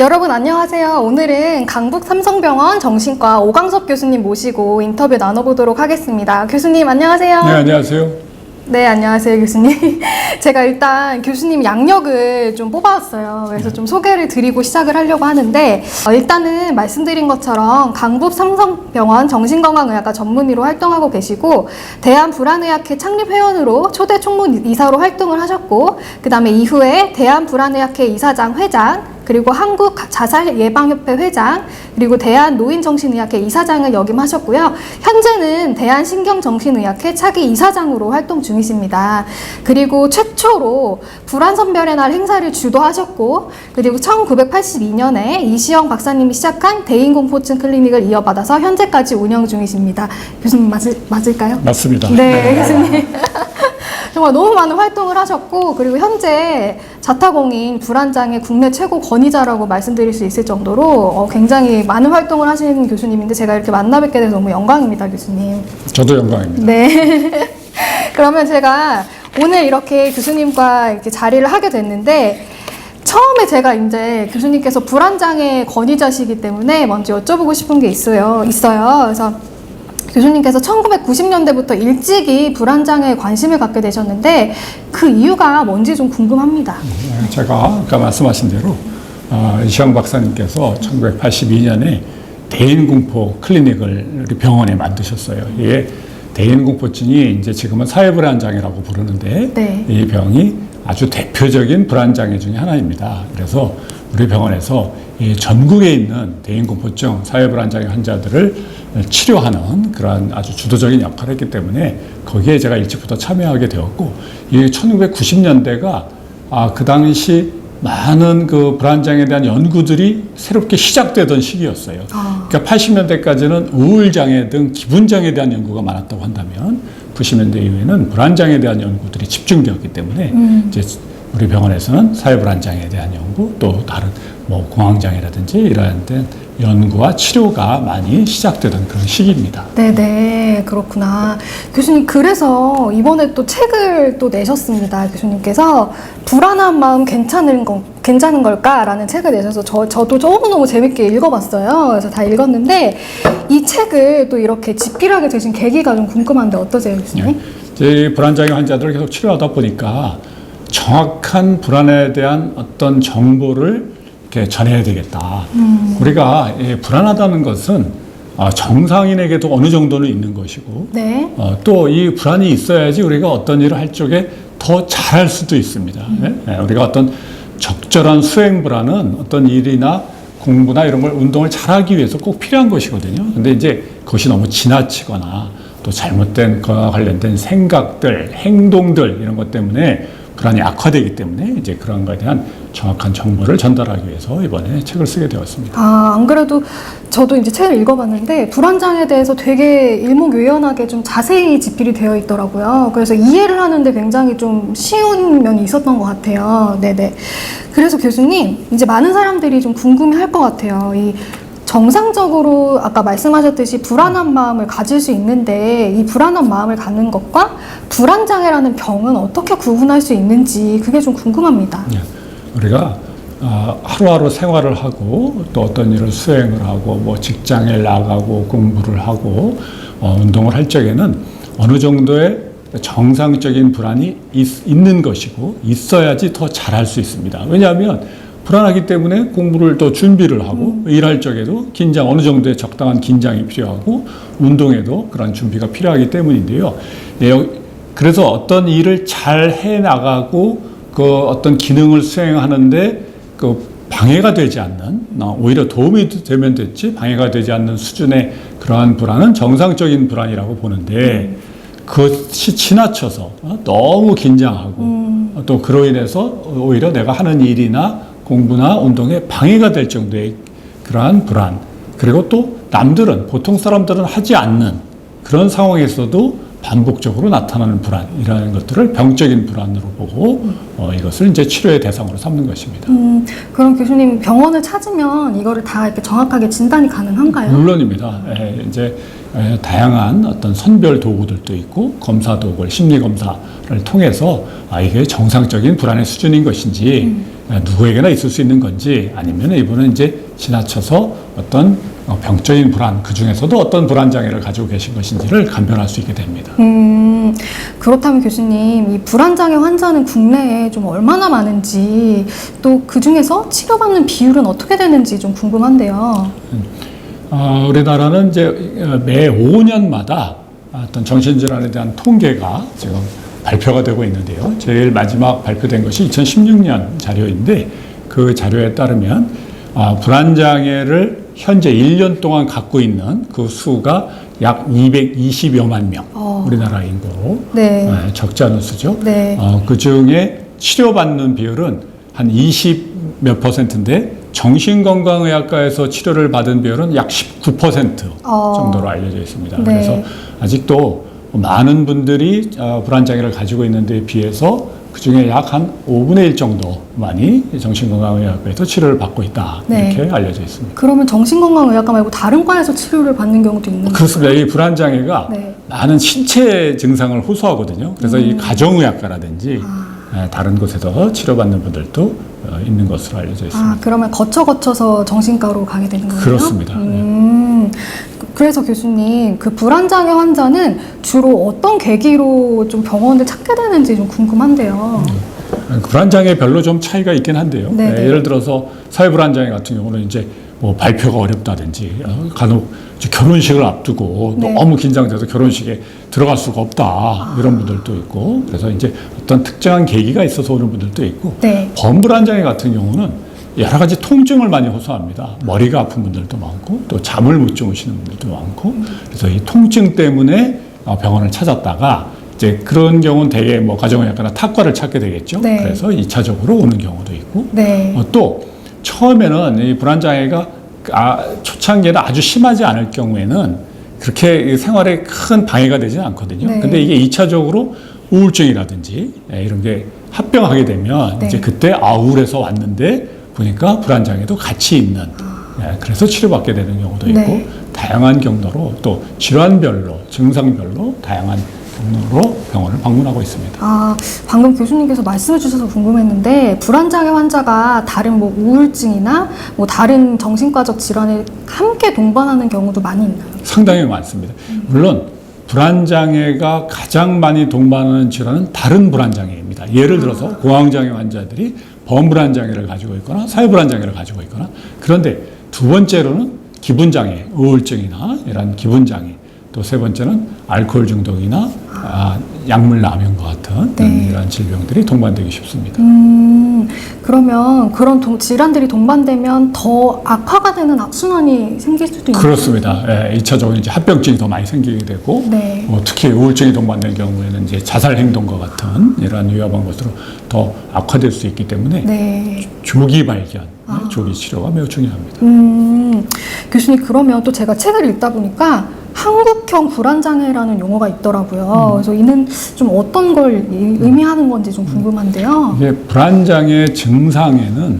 여러분 안녕하세요. 오늘은 강북 삼성병원 정신과 오광섭 교수님 모시고 인터뷰 나눠보도록 하겠습니다. 교수님 안녕하세요. 네, 안녕하세요. 네, 안녕하세요 교수님. 제가 일단 교수님 양력을 좀 뽑아왔어요. 그래서 좀 소개를 드리고 시작을 하려고 하는데 일단은 말씀드린 것처럼 강북 삼성병원 정신건강의학과 전문의로 활동하고 계시고 대한불안의학회 창립회원으로 초대 총무이사로 활동을 하셨고 그 다음에 이후에 대한불안의학회 이사장 회장 그리고 한국자살예방협회 회장, 그리고 대한노인정신의학회 이사장을 역임하셨고요. 현재는 대한신경정신의학회 차기 이사장으로 활동 중이십니다. 그리고 최초로 불안선별의 날 행사를 주도하셨고, 그리고 1982년에 이시영 박사님이 시작한 대인공포증 클리닉을 이어받아서 현재까지 운영 중이십니다. 교수님 맞을까요? 맞습니다. 네, 교수님. 정말 너무 많은 활동을 하셨고, 그리고 현재 자타공인 불안장애 국내 최고 권위자라고 말씀드릴 수 있을 정도로 굉장히 많은 활동을 하시는 교수님인데 제가 이렇게 만나뵙게 돼서 너무 영광입니다, 교수님. 저도 영광입니다. 네. 그러면 제가 오늘 이렇게 교수님과 이렇게 자리를 하게 됐는데 처음에 제가 이제 교수님께서 불안장애 권위자시기 때문에 먼저 여쭤보고 싶은 게 있어요. 그래서 교수님께서 1990년대부터 일찍이 불안장애에 관심을 갖게 되셨는데 그 이유가 뭔지 좀 궁금합니다. 제가 아까 말씀하신 대로 이시영 박사님께서 1982년에 대인공포 클리닉을 병원에 만드셨어요. 이게 대인공포증이 이제 지금은 사회불안장애라고 부르는데 네. 이 병이 아주 대표적인 불안장애 중에 하나입니다. 그래서 우리 병원에서 이 전국에 있는 대인공포증, 사회불안장애 환자들을 치료하는 그러한 아주 주도적인 역할을 했기 때문에 거기에 제가 일찍부터 참여하게 되었고, 이 1990년대가 그 당시 많은 그 불안장애에 대한 연구들이 새롭게 시작되던 시기였어요. 그러니까 80년대까지는 우울장애 등 기분장애에 대한 연구가 많았다고 한다면 90년대 이후에는 불안장애에 대한 연구들이 집중되었기 때문에 이제 우리 병원에서는 사회불안장애에 대한 연구, 또 다른 뭐 공황장애라든지 이러한 데 연구와 치료가 많이 시작되던 그런 시기입니다. 네네, 그렇구나. 교수님, 그래서 이번에 또 책을 또 내셨습니다. 교수님께서 불안한 마음 괜찮은 걸까라는 책을 내셔서 저도 너무너무 재밌게 읽어봤어요. 그래서 다 읽었는데 이 책을 또 이렇게 집필하게 되신 계기가 좀 궁금한데 어떠세요, 교수님? 네. 제 불안장애 환자들을 계속 치료하다 보니까 정확한 불안에 대한 어떤 정보를 이렇게 전해야 되겠다. 우리가 불안하다는 것은 정상인에게도 어느 정도는 있는 것이고, 네. 또 이 불안이 있어야지 우리가 어떤 일을 할 적에 더 잘할 수도 있습니다. 우리가 어떤 적절한 수행 불안은 어떤 일이나 공부나 이런 걸 운동을 잘하기 위해서 꼭 필요한 것이거든요. 근데 이제 그것이 너무 지나치거나 또 잘못된 것과 관련된 생각들, 행동들 이런 것 때문에 불안이 악화되기 때문에 이제 그런 것에 대한 정확한 정보를 전달하기 위해서 이번에 책을 쓰게 되었습니다. 안 그래도 저도 이제 책을 읽어봤는데 불안장애에 대해서 되게 일목요연하게 좀 자세히 집필이 되어 있더라고요. 그래서 이해를 하는데 굉장히 좀 쉬운 면이 있었던 것 같아요. 네네. 그래서 교수님, 이제 많은 사람들이 좀 궁금해할 것 같아요. 이 정상적으로 아까 말씀하셨듯이 불안한 마음을 가질 수 있는데 이 불안한 마음을 갖는 것과 불안장애라는 병은 어떻게 구분할 수 있는지 그게 좀 궁금합니다. 우리가 하루하루 생활을 하고 또 어떤 일을 수행을 하고 뭐 직장에 나가고 공부를 하고 운동을 할 적에는 어느 정도의 정상적인 불안이 있는 것이고 있어야지 더 잘할 수 있습니다. 왜냐하면 불안하기 때문에 공부를 더 준비를 하고 일할 적에도 어느 정도의 적당한 긴장이 필요하고 운동에도 그런 준비가 필요하기 때문인데요. 그래서 어떤 일을 잘 해나가고 그 어떤 기능을 수행하는데 그 방해가 되지 않는, 오히려 도움이 되면 됐지 방해가 되지 않는 수준의 그러한 불안은 정상적인 불안이라고 보는데 그것이 지나쳐서 너무 긴장하고 또 그로 인해서 오히려 내가 하는 일이나 공부나 운동에 방해가 될 정도의 그러한 불안, 그리고 또 남들은 보통 사람들은 하지 않는 그런 상황에서도 반복적으로 나타나는 불안이라는 것들을 병적인 불안으로 보고 이것을 이제 치료의 대상으로 삼는 것입니다. 그럼 교수님 병원을 찾으면 이거를 다 이렇게 정확하게 진단이 가능한가요? 물론입니다. 이제 다양한 어떤 선별 도구들도 있고 검사 도구를 심리 검사를 통해서 이게 정상적인 불안의 수준인 것인지 누구에게나 있을 수 있는 건지 아니면 이분은 이제 지나쳐서 어떤 병적인 불안 그 중에서도 어떤 불안 장애를 가지고 계신 것인지를 감별할 수 있게 됩니다. 그렇다면 교수님 이 불안 장애 환자는 국내에 좀 얼마나 많은지 또 그 중에서 치료받는 비율은 어떻게 되는지 좀 궁금한데요. 우리나라는 이제 매 5년마다 어떤 정신질환에 대한 통계가 지금 발표가 되고 있는데요. 제일 마지막 발표된 것이 2016년 자료인데 그 자료에 따르면 불안장애를 현재 1년 동안 갖고 있는 그 수가 약 220여만 명, 우리나라 인구로. 네. 적지 않은 수죠. 네. 그 중에 치료받는 비율은 한 20 몇 %인데 정신건강의학과에서 치료를 받은 비율은 약 19% 정도로 알려져 있습니다. 네. 그래서 아직도 많은 분들이 불안장애를 가지고 있는 데 비해서 그중에 약 한 5분의 1 정도만이 정신건강의학과에서 치료를 받고 있다. 네. 이렇게 알려져 있습니다. 그러면 정신건강의학과 말고 다른 과에서 치료를 받는 경우도 있는 거예요? 그렇습니다. 이 불안장애가 네. 많은 신체 증상을 호소하거든요. 그래서 이 가정의학과라든지 다른 곳에서 치료받는 분들도 있는 것으로 알려져 있습니다. 그러면 거쳐서 정신과로 가게 되는 거예요? 그렇습니다. 그래서 교수님, 그 불안장애 환자는 주로 어떤 계기로 좀 병원을 찾게 되는지 좀 궁금한데요. 불안장애 별로 좀 차이가 있긴 한데요. 네네. 예를 들어서 사회불안장애 같은 경우는 이제 뭐 발표가 어렵다든지 간혹 결혼식을 앞두고 네. 너무 긴장돼서 결혼식에 들어갈 수가 없다 이런 분들도 있고 그래서 이제 어떤 특정한 계기가 있어서 오는 분들도 있고 네. 범불안장애 같은 경우는 여러 가지 통증을 많이 호소합니다. 머리가 아픈 분들도 많고 또 잠을 못 주무시는 분들도 많고 그래서 이 통증 때문에 병원을 찾았다가 이제 그런 경우는 대개 뭐 가정의학과나 탁과를 찾게 되겠죠. 네. 그래서 2차적으로 오는 경우도 있고 네. 또 처음에는 이 불안장애가 초창기에는 아주 심하지 않을 경우에는 그렇게 생활에 큰 방해가 되지는 않거든요. 네. 근데 이게 2차적으로 우울증이라든지 이런 게 합병하게 되면 네. 이제 그때 우울해서 왔는데 보니까 불안장애도 같이 있는 그래서 치료받게 되는 경우도 있고 네. 다양한 경로로 또 질환별로 증상별로 다양한 경로로 병원을 방문하고 있습니다. 방금 교수님께서 말씀해 주셔서 궁금했는데 불안장애 환자가 다른 뭐 우울증이나 뭐 다른 정신과적 질환을 함께 동반하는 경우도 많이 있나요? 상당히 많습니다. 물론 불안장애가 가장 많이 동반하는 질환은 다른 불안장애입니다. 예를 들어서 공황장애 환자들이 범불안장애를 가지고 있거나 사회불안장애를 가지고 있거나 그런데 두 번째로는 기분장애, 우울증이나 이런 기분장애 또 세 번째는 알코올 중독이나 약물 남용과 같은 네. 이런 질병들이 동반되기 쉽습니다. 그러면 그런 질환들이 동반되면 더 악화가 되는 악순환이 생길 수도 있나요? 그렇습니다. 2차적으로 이제 합병증이 더 많이 생기게 되고 네. 특히 우울증이 동반된 경우에는 이제 자살 행동과 같은 이러한 위험한 것으로 더 악화될 수 있기 때문에 네. 조기 발견, 조기 치료가 매우 중요합니다. 교수님 그러면 또 제가 책을 읽다 보니까 한국형 불안장애라는 용어가 있더라고요. 그래서 이는 좀 어떤 걸 의미하는 건지 좀 궁금한데요. 이게 불안장애 증상에는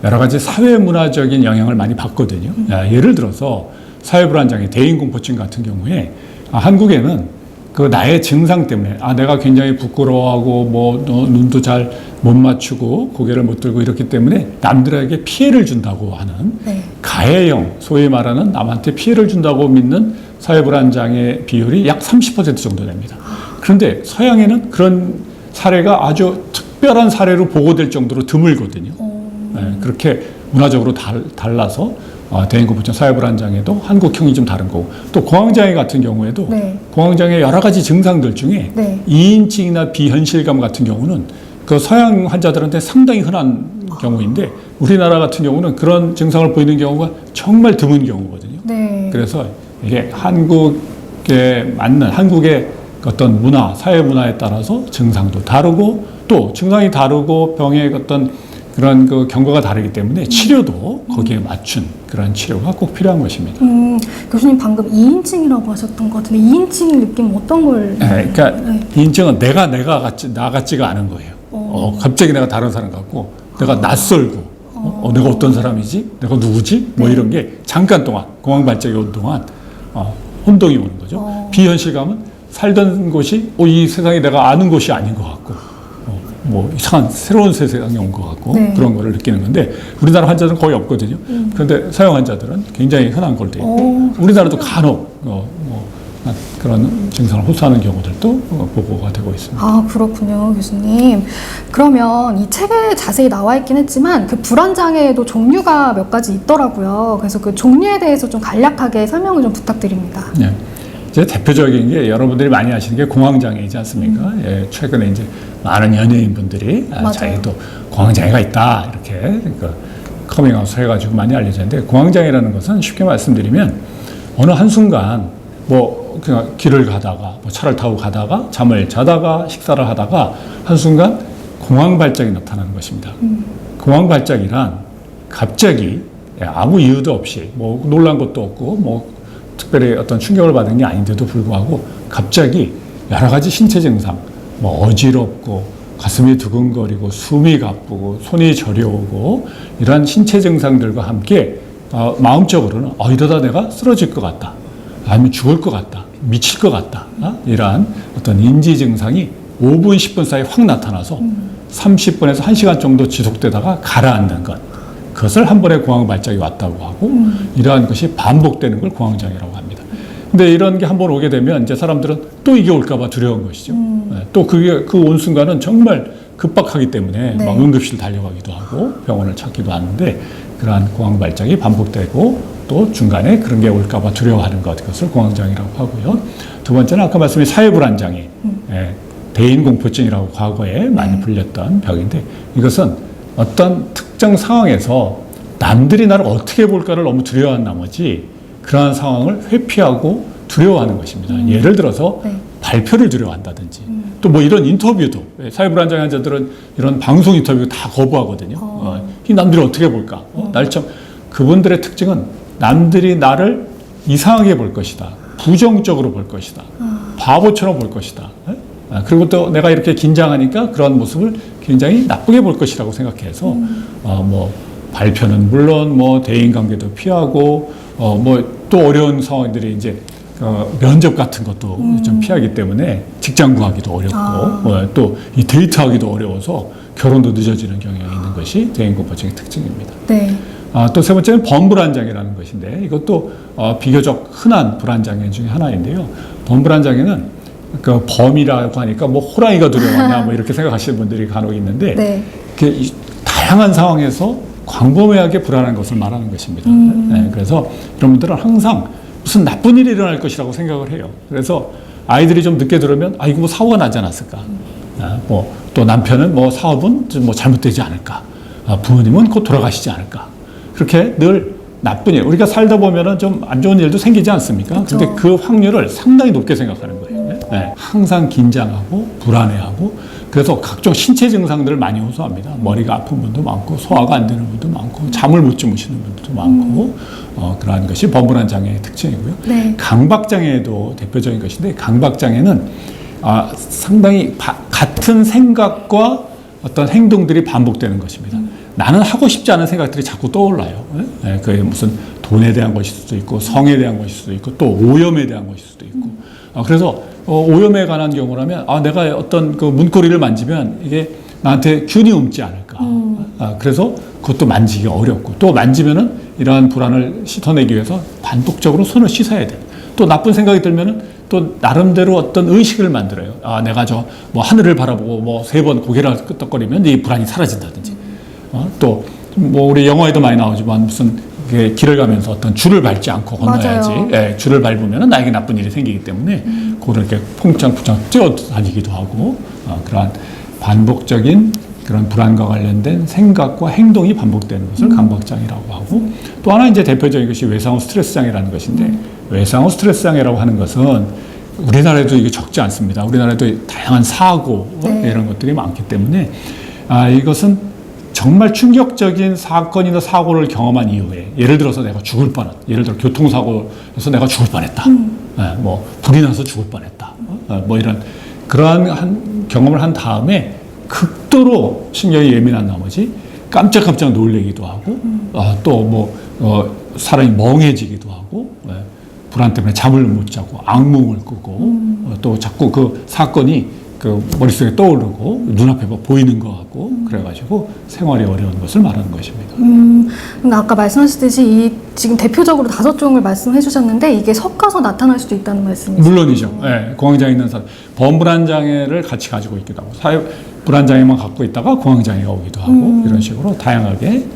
여러 가지 사회문화적인 영향을 많이 받거든요. 예를 들어서 사회불안장애, 대인공포증 같은 경우에 한국에는 그 나의 증상 때문에 내가 굉장히 부끄러워하고 뭐 눈도 잘 못 맞추고 고개를 못 들고 이렇기 때문에 남들에게 피해를 준다고 하는 네. 가해형, 소위 말하는 남한테 피해를 준다고 믿는 사회불안장애 비율이 약 30% 정도 됩니다. 그런데 서양에는 그런 사례가 아주 특별한 사례로 보고될 정도로 드물거든요. 그렇게 문화적으로 달라서 대인공포증, 사회불안장애도 한국형이 좀 다른 거고 또 공황장애 같은 경우에도 네. 공황장애 여러 가지 증상들 중에 네. 이인증이나 비현실감 같은 경우는 그 서양 환자들한테 상당히 흔한 경우인데 우리나라 같은 경우는 그런 증상을 보이는 경우가 정말 드문 경우거든요. 네. 그래서 이게 한국에 맞는 한국의 어떤 문화, 사회 문화에 따라서 증상도 다르고 또 증상이 다르고 병의 어떤 그런 그 경과가 다르기 때문에 치료도 거기에 맞춘 그런 치료가 꼭 필요한 것입니다. 교수님 방금 2인칭이라고 하셨던 것 같은데 2인칭 느낌 어떤 걸? 네, 그러니까 인증은 나 같지가 않은 거예요. 갑자기 내가 다른 사람 같고 내가 낯설고 내가 어떤 사람이지? 내가 누구지? 뭐 이런 게 잠깐 동안 공황 발작이 온 동안 혼동이 오는 거죠. 비현실감은 살던 곳이 이 세상에 내가 아는 곳이 아닌 것 같고 뭐 이상한 새로운 세상에 온 것 같고 그런 거를 느끼는 건데 우리나라 환자들은 거의 없거든요. 그런데 서양 환자들은 굉장히 흔한 걸로 돼요. 우리나라도 간혹 그런 증상을 호소하는 경우들도 보고가 되고 있습니다. 아, 그렇군요, 교수님. 그러면 이 책에 자세히 나와 있긴 했지만 그 불안장애에도 종류가 몇 가지 있더라고요. 그래서 그 종류에 대해서 좀 간략하게 설명을 좀 부탁드립니다. 네. 이제 대표적인 게 여러분들이 많이 아시는 게 공황장애이지 않습니까? 예, 최근에 이제 많은 연예인분들이 자기도 공황장애가 있다 이렇게 커밍아웃을 해가지고 많이 알려졌는데 공황장애라는 것은 쉽게 말씀드리면 어느 한순간 뭐 그냥 길을 가다가 뭐 차를 타고 가다가 잠을 자다가 식사를 하다가 한순간 공황 발작이 나타나는 것입니다. 공황 발작이란 갑자기 아무 이유도 없이 뭐 놀란 것도 없고 뭐 특별히 어떤 충격을 받은 게 아닌데도 불구하고 갑자기 여러 가지 신체 증상, 뭐 어지럽고 가슴이 두근거리고 숨이 가쁘고 손이 저려오고 이러한 신체 증상들과 함께 마음적으로는 이러다 내가 쓰러질 것 같다. 아니면 죽을 것 같다. 미칠 것 같다. 이러한 어떤 인지 증상이 5분, 10분 사이에 확 나타나서 30분에서 1시간 정도 지속되다가 가라앉는 것. 그것을 한 번에 공황 발작이 왔다고 하고 이러한 것이 반복되는 걸 공황장애라고 합니다. 근데 이런 게 한 번 오게 되면 이제 사람들은 또 이게 올까봐 두려운 것이죠. 또 그게 그 온 순간은 정말 급박하기 때문에 막 응급실 달려가기도 하고 병원을 찾기도 하는데 그러한 공황 발작이 반복되고 또 중간에 그런 게 올까봐 두려워하는 것, 그것을 공황장애라고 하고요. 두 번째는 아까 말씀드린 사회불안장애, 대인공포증이라고 과거에 많이 불렸던 병인데 이것은 어떤 특정 상황에서 남들이 나를 어떻게 볼까를 너무 두려워한 나머지 그러한 상황을 회피하고 두려워하는 것입니다. 예를 들어서 발표를 두려워한다든지 또 뭐 이런 인터뷰도 사회불안장애 환자들은 이런 방송 인터뷰 다 거부하거든요. 이 남들이 어떻게 볼까? 날 참 그분들의 특징은 남들이 나를 이상하게 볼 것이다. 부정적으로 볼 것이다. 바보처럼 볼 것이다. 그리고 또 내가 이렇게 긴장하니까 그런 모습을 굉장히 나쁘게 볼 것이라고 생각해서 뭐 발표는 물론 뭐 대인관계도 피하고 뭐 또 어려운 상황들이 이제 면접 같은 것도 좀 피하기 때문에 직장 구하기도 어렵고 또 이 데이트하기도 어려워서 결혼도 늦어지는 경향이 있는 것이 대인공포증의 특징입니다. 네. 또 세 번째는 범불안장애라는 것인데 이것도 비교적 흔한 불안장애 중에 하나인데요. 범불안장애는 그 범이라고 하니까 뭐 호랑이가 두려워하냐 뭐 이렇게 생각하시는 분들이 간혹 있는데 다양한 상황에서 광범위하게 불안한 것을 말하는 것입니다. 그래서 여러분들은 항상 무슨 나쁜 일이 일어날 것이라고 생각을 해요. 그래서 아이들이 좀 늦게 들으면 이거 뭐 사고가 나지 않았을까? 뭐 또 남편은 뭐 사업은 뭐 잘못되지 않을까? 부모님은 곧 돌아가시지 않을까? 그렇게 늘 나쁜 일, 우리가 살다 보면은 좀 안 좋은 일도 생기지 않습니까? 그렇죠. 근데 그 확률을 상당히 높게 생각하는 거예요. 항상 긴장하고 불안해하고 그래서 각종 신체 증상들을 많이 호소합니다. 머리가 아픈 분도 많고 소화가 안 되는 분도 많고 잠을 못 주무시는 분들도 많고 그러한 것이 범불안 장애의 특징이고요. 강박장애도 대표적인 것인데 강박장애는 상당히 같은 생각과 어떤 행동들이 반복되는 것입니다. 나는 하고 싶지 않은 생각들이 자꾸 떠올라요. 그게 무슨 돈에 대한 것일 수도 있고 성에 대한 것일 수도 있고 또 오염에 대한 것일 수도 있고 그래서 오염에 관한 경우라면 내가 어떤 그 문고리를 만지면 이게 나한테 균이 옮지 않을까. 그래서 그것도 만지기가 어렵고 또 만지면은 이러한 불안을 씻어내기 위해서 반복적으로 손을 씻어야 돼. 또 나쁜 생각이 들면은 또 나름대로 어떤 의식을 만들어요. 내가 저 뭐 하늘을 바라보고 뭐 3번 고개를 끄덕거리면 이 불안이 사라진다든지. 또 뭐 우리 영화에도 많이 나오지만 무슨 길을 가면서 어떤 줄을 밟지 않고 건너야지. 줄을 밟으면 나에게 나쁜 일이 생기기 때문에 그걸 이렇게 퐁창퐁창 뛰어다니기도 하고 그러한 반복적인 그런 불안과 관련된 생각과 행동이 반복되는 것을 강박장애라고 하고 또 하나 이제 대표적인 것이 외상후 스트레스 장애라는 것인데 외상후 스트레스 장애라고 하는 것은 우리나라에도 이게 적지 않습니다. 우리나라에도 다양한 사고 이런 것들이 많기 때문에 이것은 정말 충격적인 사건이나 사고를 경험한 이후에 예를 들어서 내가 죽을 뻔한 예를 들어 교통사고에서 내가 죽을 뻔했다. 뭐 불이 나서 죽을 뻔했다. 뭐 이런 그러한 경험을 한 다음에 극도로 신경이 예민한 나머지 깜짝깜짝 놀래기도 하고 또 뭐 사람이 멍해지기도 하고 불안 때문에 잠을 못 자고 악몽을 꾸고 또 자꾸 그 사건이 그 머릿속에 떠오르고 눈앞에 보이는 것 같고 그래가지고 생활이 어려운 것을 말하는 것입니다. 그러니까 아까 말씀하셨듯이 이 지금 대표적으로 5종을 말씀해 주셨는데 이게 섞어서 나타날 수도 있다는 말씀이시죠? 물론이죠. 네, 공황장애 있는 사람 범불안장애를 같이 가지고 있기도 하고 사회 불안장애만 갖고 있다가 공황장애가 오기도 하고 이런 식으로 다양하게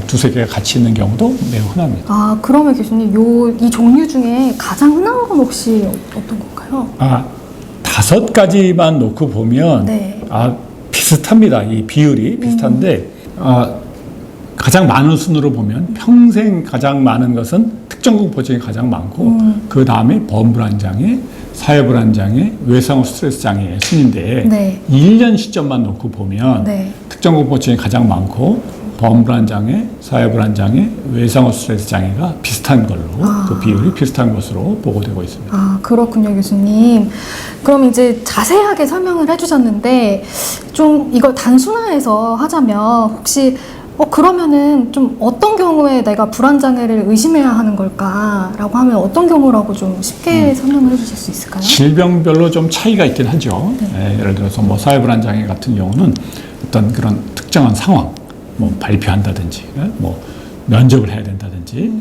두세 개가 같이 있는 경우도 매우 흔합니다. 아, 그러면 교수님 이 종류 중에 가장 흔한 건 혹시 어떤 건가요? 5가지만 놓고 보면 네. 비슷합니다. 이 비율이 비슷한데 가장 많은 순으로 보면 평생 가장 많은 것은 특정공포증이 가장 많고 그 다음에 범불안장애, 사회불안장애, 외상후 스트레스 장애의 순인데 네. 1년 시점만 놓고 보면 네. 특정공포증이 가장 많고 범불안장애, 사회불안장애, 외상후 스트레스 장애가 비슷한 걸로 그 비율이 비슷한 것으로 보고되고 있습니다. 아, 그렇군요, 교수님. 그럼 이제 자세하게 설명을 해주셨는데 좀 이걸 단순화해서 하자면 혹시 그러면은 좀 어떤 경우에 내가 불안장애를 의심해야 하는 걸까라고 하면 어떤 경우라고 좀 쉽게 설명을 해주실 수 있을까요? 질병별로 좀 차이가 있긴 하죠. 예를 들어서 뭐 사회불안장애 같은 경우는 어떤 그런 특정한 상황, 뭐 발표한다든지, 뭐 면접을 해야 된다든지,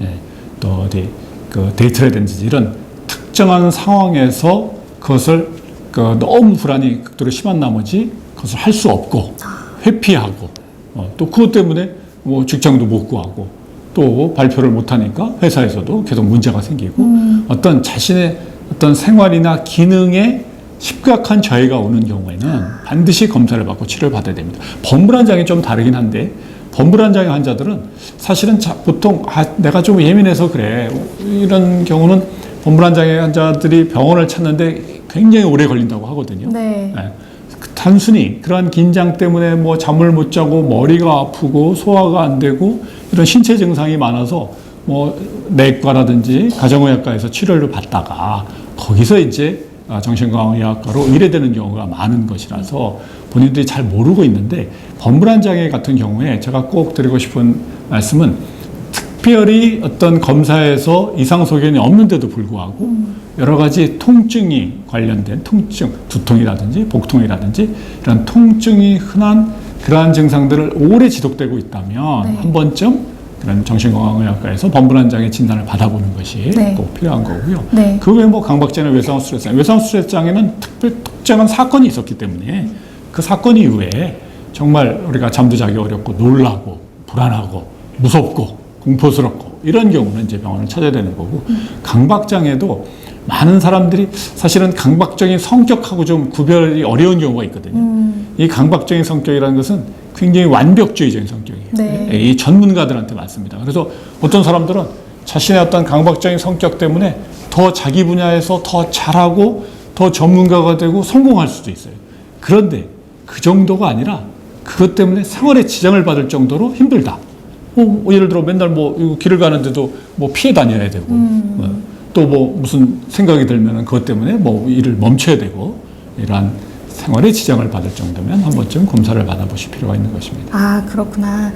또 어디 그 데이트를 해야 된다든지 이런 특정한 상황에서 그것을 너무 불안이 극도로 심한 나머지 그것을 할 수 없고 회피하고 또 그것 때문에 뭐 직장도 못 구하고 또 발표를 못 하니까 회사에서도 계속 문제가 생기고 어떤 자신의 어떤 생활이나 기능에 심각한 저해가 오는 경우에는 반드시 검사를 받고 치료를 받아야 됩니다. 범불안장애 좀 다르긴 한데 범불안장애 환자들은 사실은 보통 내가 좀 예민해서 그래 이런 경우는 범불안장애 환자들이 병원을 찾는데 굉장히 오래 걸린다고 하거든요. 네. 단순히 그러한 긴장 때문에 뭐 잠을 못 자고 머리가 아프고 소화가 안 되고 이런 신체 증상이 많아서 뭐 내과라든지 가정의학과에서 치료를 받다가 거기서 이제 정신건강의학과로 의뢰되는 경우가 많은 것이라서 본인들이 잘 모르고 있는데 범불안장애 같은 경우에 제가 꼭 드리고 싶은 말씀은 특별히 어떤 검사에서 이상 소견이 없는데도 불구하고 여러 가지 통증이 관련된 통증, 두통이라든지 복통이라든지 이런 통증이 흔한 그러한 증상들을 오래 지속되고 있다면 한 번쯤 그런 정신건강의학과에서 범불안장애 진단을 받아보는 것이 꼭 필요한 거고요. 그 외에 뭐 강박장애, 외상후 스트레스 장애, 외상후 스트레스 장애는 특정한 사건이 있었기 때문에 그 사건 이후에 정말 우리가 잠도 자기 어렵고 놀라고 불안하고 무섭고 공포스럽고 이런 경우는 이제 병원을 찾아야 되는 거고 강박장애도 많은 사람들이 사실은 강박적인 성격하고 좀 구별이 어려운 경우가 있거든요. 이 강박적인 성격이라는 것은 굉장히 완벽주의적인 성격이에요. 이 전문가들한테 많습니다. 그래서 어떤 사람들은 자신의 어떤 강박적인 성격 때문에 더 자기 분야에서 더 잘하고 더 전문가가 되고 성공할 수도 있어요. 그런데 그 정도가 아니라 그것 때문에 생활에 지장을 받을 정도로 힘들다. 예를 들어 맨날 뭐 길을 가는데도 뭐 피해 다녀야 되고 또 뭐 무슨 생각이 들면은 그것 때문에 뭐 일을 멈춰야 되고 이러한 생활에 지장을 받을 정도면 한 번쯤 검사를 받아보실 필요가 있는 것입니다. 아, 그렇구나.